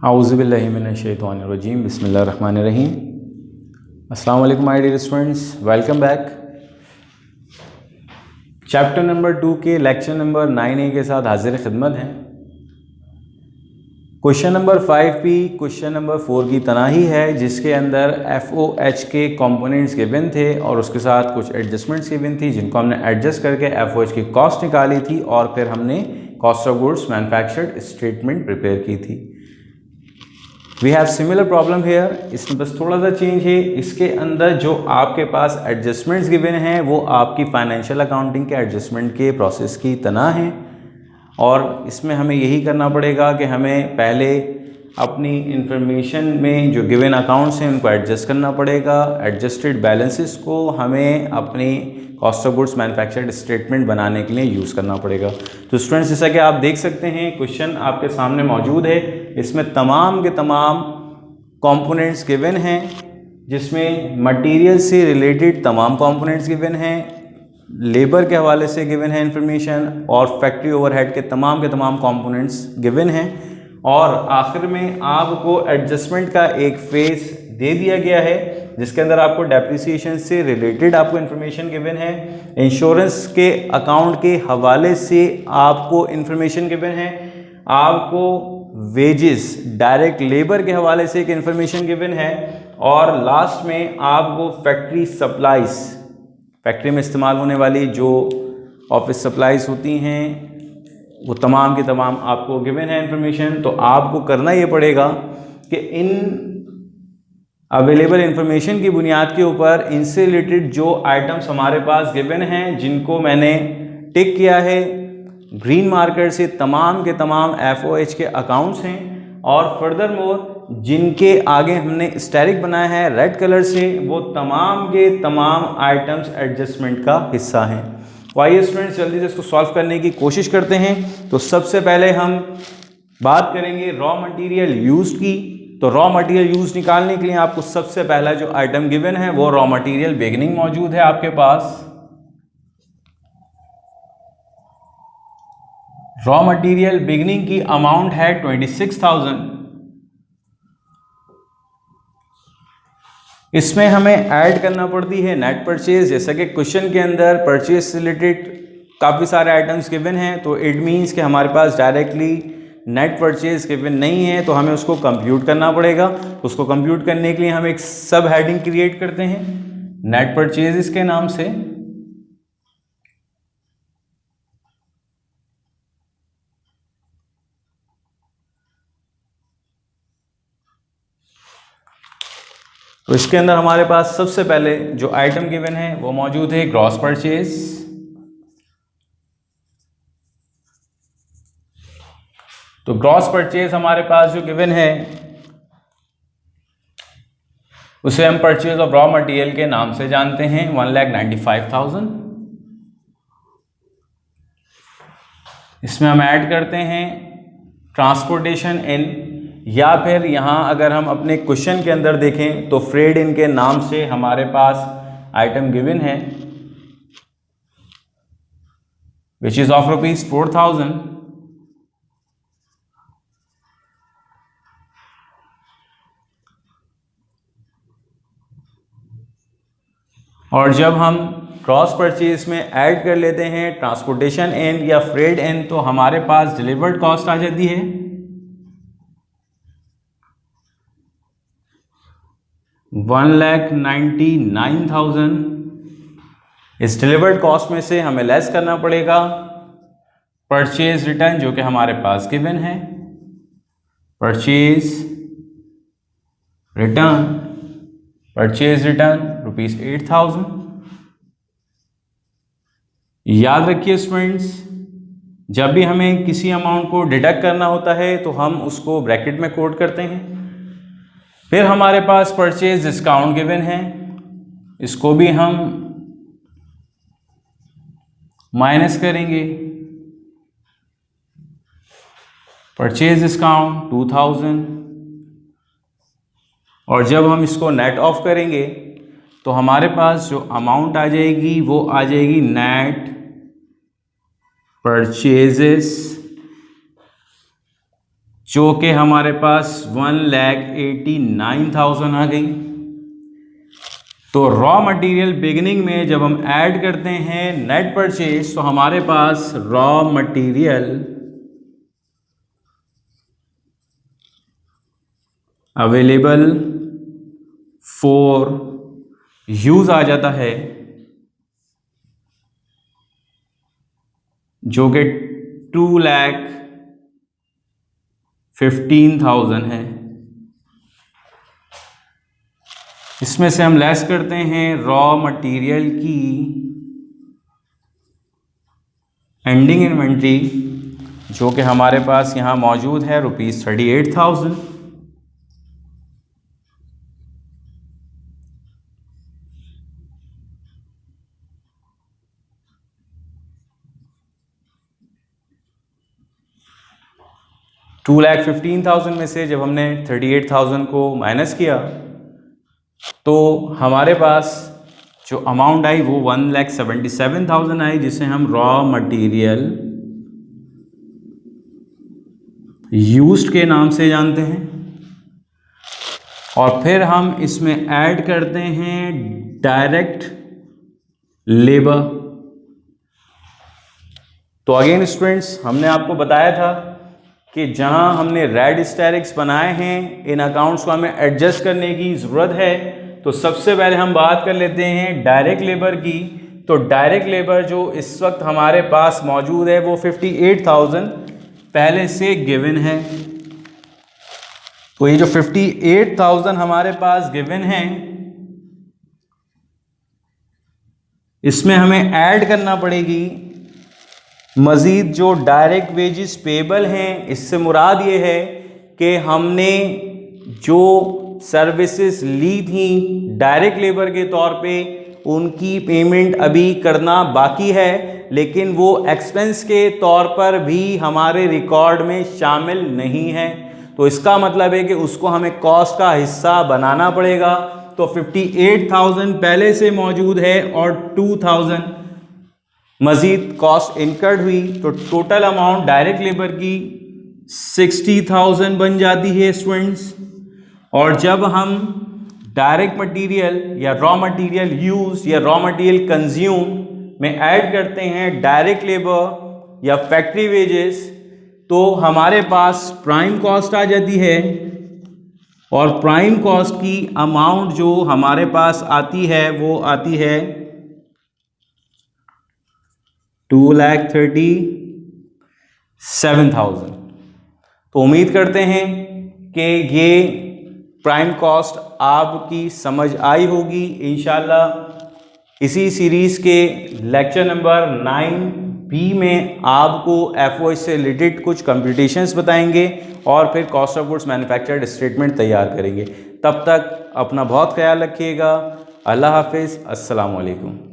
आऊज़ुबिल्लाहि मिनश्शैतानिर्रजीम बिस्मिल्लाहिर्रहमानिर्रहीम। अस्सलाम वालेकुम my dear students, welcome back. Chapter number 2 के लेक्चर नंबर 9A के साथ हाजिर खिदमत हैं। क्वेश्चन नंबर 5 भी क्वेश्चन नंबर 4 की तरह ही है, जिसके अंदर FOH के कंपोनेंट्स गिवन थे और उसके साथ कुछ एडजस्टमेंट्स गिवन थी, जिनको हमने एडजस्ट करके FOH की कॉस्ट निकाली थी और फिर हमने cost of goods manufactured statement prepare की थी। We have similar problem here, इसमें बस थोड़ा सा चेंज है। इसके अंदर जो आपके पास एडजस्टमेंट्स गिवन हैं वो आपकी फाइनेंशियल अकाउंटिंग के एडजस्टमेंट के प्रोसेस की तरह हैं, और इसमें हमें यही करना पड़ेगा कि हमें पहले अपनी इंफॉर्मेशन में जो गिवन अकाउंट्स हैं उनको एडजस्ट करना पड़ेगा। एडजस्टेड बैलेंसेस को हमें अपनी cost of goods manufactured statement बनाने के लिए यूज़ करना पड़ेगा। तो स्टूडेंट्स, जैसा कि आप देख सकते हैं क्वेश्चन आपके सामने मौजूद है। इसमें तमाम के तमाम कंपोनेंट्स गिवन हैं, जिसमें मटेरियल से रिलेटेड तमाम कंपोनेंट्स गिवन हैं, लेबर के हवाले से गिवन है इंफॉर्मेशन, और फैक्ट्री ओवरहेड के तमाम कंपोनेंट्स गिवन हैं, और आखिर में आपको एडजस्टमेंट का एक फेज दे दिया गया है जिसके अंदर आपको डेप्रिसिएशन से रिलेटेड आपको इन्फॉर्मेशन गिवन है, इंश्योरेंस के अकाउंट के हवाले से आपको इन्फॉर्मेशन गिवन है, आपको वेजेस डायरेक्ट लेबर के हवाले से एक इन्फॉर्मेशन गिवन है, और लास्ट में आपको फैक्ट्री सप्लाईज, फैक्ट्री में इस्तेमाल होने वाली जो ऑफिस सप्लाईज होती हैं वो तमाम के तमाम आपको गिवन है इन्फॉर्मेशन। तो आपको करना ये पड़ेगा कि इन अवेलेबल इंफॉर्मेशन की बुनियाद के ऊपर इनसे रिलेटेड जो आइटम्स हमारे पास गिवन हैं, जिनको मैंने टिक किया है ग्रीन मार्कर से, तमाम के तमाम FOH के अकाउंट्स हैं, और फर्दर मोर जिनके आगे हमने स्टेरिक बनाया है रेड कलर से, वो तमाम के तमाम आइटम्स एडजस्टमेंट का हिस्सा हैं। तो आइए स्टूडेंट्स जल्दी से इसको सॉल्व करने की कोशिश करते हैं। तो सबसे पहले हम बात करेंगे रॉ मटेरियल यूज की। तो रॉ मटेरियल यूज निकालने के लिए आपको सबसे पहला जो आइटम गिवन है वो रॉ मटेरियल बिगनिंग मौजूद है आपके पास। रॉ मटेरियल बिगनिंग की अमाउंट है 26,000। इसमें हमें ऐड करना पड़ती है नेट परचेज। जैसा कि क्वेश्चन के अंदर परचेज से रिलेटेड काफ़ी सारे आइटम्स गिवन हैं, तो इट मीन्स कि हमारे पास डायरेक्टली नेट परचेज गिवन नहीं है, तो हमें उसको कंप्यूट करना पड़ेगा। तो उसको कंप्यूट करने के लिए हम एक सब हेडिंग क्रिएट करते हैं नेट परचेज के नाम से। तो इसके अंदर हमारे पास सबसे पहले जो आइटम गिवन है वो मौजूद है ग्रॉस परचेज। तो ग्रॉस परचेज हमारे पास जो गिवन है उसे हम परचेज ऑफ रॉ मटेरियल के नाम से जानते हैं, 1,95,000। इसमें हम ऐड करते हैं ट्रांसपोर्टेशन इन, या फिर यहाँ अगर हम अपने क्वेश्चन के अंदर देखें तो फ्रेड इन के नाम से हमारे पास आइटम गिवन है विच इज ऑफ ₹4,000। और जब हम क्रॉस परचेज में ऐड कर लेते हैं ट्रांसपोर्टेशन इन या फ्रेड इन, तो हमारे पास डिलीवर्ड कॉस्ट आ जाती है $1,99,000। इस डिलीवर्ड कॉस्ट में से हमें लेस करना पड़ेगा परचेज रिटर्न जो कि हमारे पास गिवन है, परचेज रिटर्न ₹8,000। याद रखिए स्टूडेंट्स, जब भी हमें किसी अमाउंट को डिडक्ट करना होता है तो हम उसको ब्रैकेट में कोट करते हैं। फिर हमारे पास परचेज डिस्काउंट गिवन है, इसको भी हम माइनस करेंगे। परचेज डिस्काउंट 2,000, और जब हम इसको नेट ऑफ करेंगे तो हमारे पास जो अमाउंट आ जाएगी वो आ जाएगी नेट परचेजेस जो कि हमारे पास 1,89,000 आ गई। तो रॉ मटेरियल बिगिनिंग में जब हम ऐड करते हैं नेट परचेज, तो हमारे पास raw material available for use आ जाता है, जो कि 2,15,000 है। इसमें से हम लेस करते हैं रॉ मटेरियल की एंडिंग इन्वेंट्री, जो कि हमारे पास यहाँ मौजूद है ₹38,000। $2,15,000 में से जब हमने 38,000 को माइनस किया तो हमारे पास जो अमाउंट आई वो 1,77,000 आई, जिसे हम रॉ मटेरियल यूज्ड के नाम से जानते हैं। और फिर हम इसमें ऐड करते हैं डायरेक्ट लेबर। तो अगेन स्टूडेंट्स, हमने आपको बताया था कि जहां हमने रेड स्टेरिक्स बनाए हैं, इन अकाउंट्स को हमें एडजस्ट करने की ज़रूरत है। तो सबसे पहले हम बात कर लेते हैं डायरेक्ट लेबर की। तो डायरेक्ट लेबर जो इस वक्त हमारे पास मौजूद है वो 58,000 पहले से गिवन है। तो ये जो 58,000 हमारे पास गिवन है, इसमें हमें ऐड करना पड़ेगी मज़ीद जो डायरेक्ट वेजेस पेबल हैं। इससे मुराद ये है कि हमने जो सर्विसेज ली थी डायरेक्ट लेबर के तौर पे, उनकी पेमेंट अभी करना बाकी है, लेकिन वो एक्सपेंस के तौर पर भी हमारे रिकॉर्ड में शामिल नहीं है। तो इसका मतलब है कि उसको हमें कॉस्ट का हिस्सा बनाना पड़ेगा। तो 58,000 पहले से मौजूद है और 2,000 मज़ीद कॉस्ट इनकर्ड हुई, तो टोटल अमाउंट डायरेक्ट लेबर की 60,000 बन जाती है स्टूडेंट्स। और जब हम डायरेक्ट मटेरियल या रॉ मटेरियल यूज या रॉ मटेरियल कंज्यूम में ऐड करते हैं डायरेक्ट लेबर या फैक्ट्री वेजेस, तो हमारे पास प्राइम कॉस्ट आ जाती है। और प्राइम कॉस्ट की अमाउंट जो हमारे पास आती है वो आती है 2,37,000। तो उम्मीद करते हैं कि ये प्राइम कॉस्ट आपकी समझ आई होगी। इंशाल्लाह इसी सीरीज़ के लेक्चर नंबर 9B में आपको FOH से रिलेटेड कुछ कंप्यूटेशंस बताएंगे और फिर cost of goods manufactured statement तैयार करेंगे। तब तक अपना बहुत ख्याल रखिएगा। अल्लाह हाफिज़। अस्सलाम वालेकुम।